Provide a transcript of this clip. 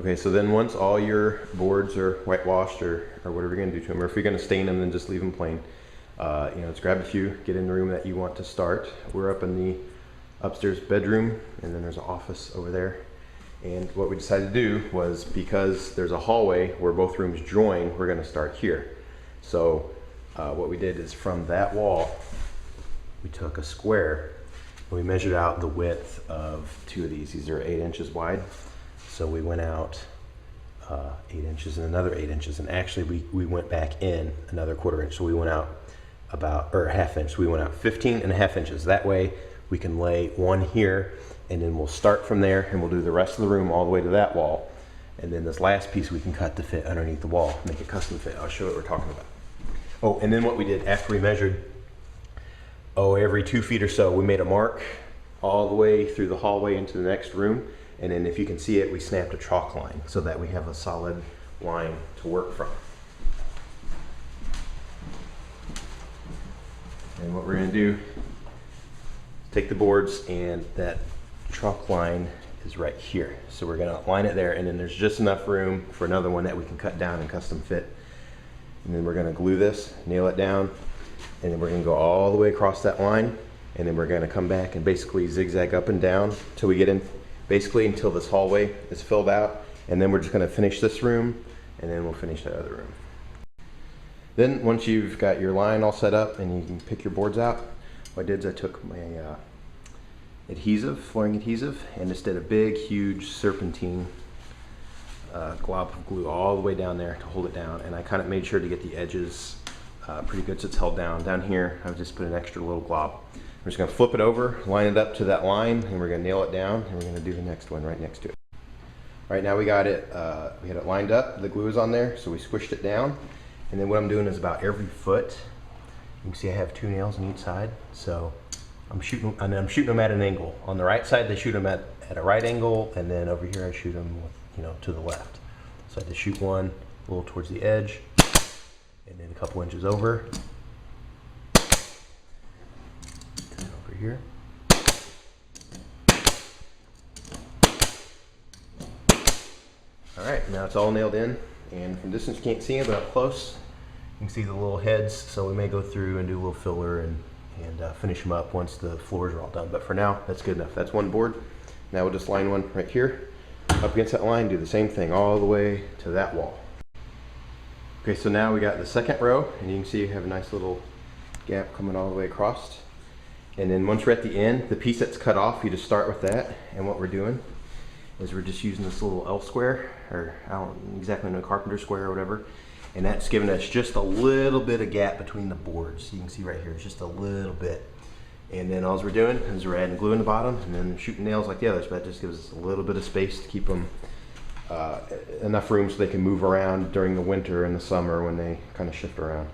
Okay, so then once all your boards are whitewashed or whatever you're gonna do to them, or if you're gonna stain them, then just leave them plain. You know, let's grab a few, get in the room that you want to start. We're up in the upstairs bedroom, and then there's an office over there. And what we decided to do was, because there's a hallway where both rooms join, we're gonna start here. So what we did is, from that wall, we took a square and we measured out the width of two of these. These are 8 inches wide. So we went out 8 inches and another 8 inches, and actually we went back in another 1/4 inch. So we went out about, or 1/2 inch. So we went out 15.5 inches. That way we can lay one here, and then we'll start from there and we'll do the rest of the room all the way to that wall. And then this last piece we can cut to fit underneath the wall, make it custom fit. I'll show you what we're talking about. Oh, and then what we did after we measured, every 2 feet or so, we made a mark all the way through the hallway into the next room. And then if you can see it, we snapped a chalk line so that we have a solid line to work from. And what we're gonna do, take the boards, and that chalk line is right here. So we're gonna line it there, and then there's just enough room for another one that we can cut down and custom fit. And then we're gonna glue this, nail it down, and then we're gonna go all the way across that line, and then we're gonna come back and basically zigzag up and down till we get in, basically until this hallway is filled out. And then we're just gonna finish this room, and then we'll finish that other room. Then once you've got your line all set up and you can pick your boards out, what I did is I took my adhesive, flooring adhesive, and just did a big, huge serpentine glob of glue all the way down there to hold it down. And I kind of made sure to get the edges pretty good so it's held down. Down here, I would just put an extra little glob. We're just gonna flip it over, line it up to that line, and we're gonna nail it down, and we're gonna do the next one right next to it. All right, now we got it, we had it lined up, the glue is on there, so we squished it down. And then what I'm doing is, about every foot, you can see I have 2 nails on each side. So I'm shooting them at an angle. On the right side, they shoot them at a right angle, and then over here I shoot them with, to the left. So I just shoot one a little towards the edge, and then a couple inches over, and over here. All right, now it's all nailed in, and from distance you can't see it, but up close you can see the little heads. So we may go through and do a little filler and finish them up once the floors are all done. But for now, that's good enough. That's one board. Now we'll just line one right here, up against that line, do the same thing all the way to that wall. Okay, so now we got the second row, and you can see you have a nice little gap coming all the way across. And then once we're at the end, the piece that's cut off, you just start with that. And what we're doing is we're just using this little L square, or I don't exactly know, carpenter square or whatever. And that's giving us just a little bit of gap between the boards. You can see right here, it's just a little bit. And then all we're doing is we're adding glue in the bottom and then shooting nails like the others, but that just gives us a little bit of space to keep them enough room so they can move around during the winter and the summer when they kind of shift around.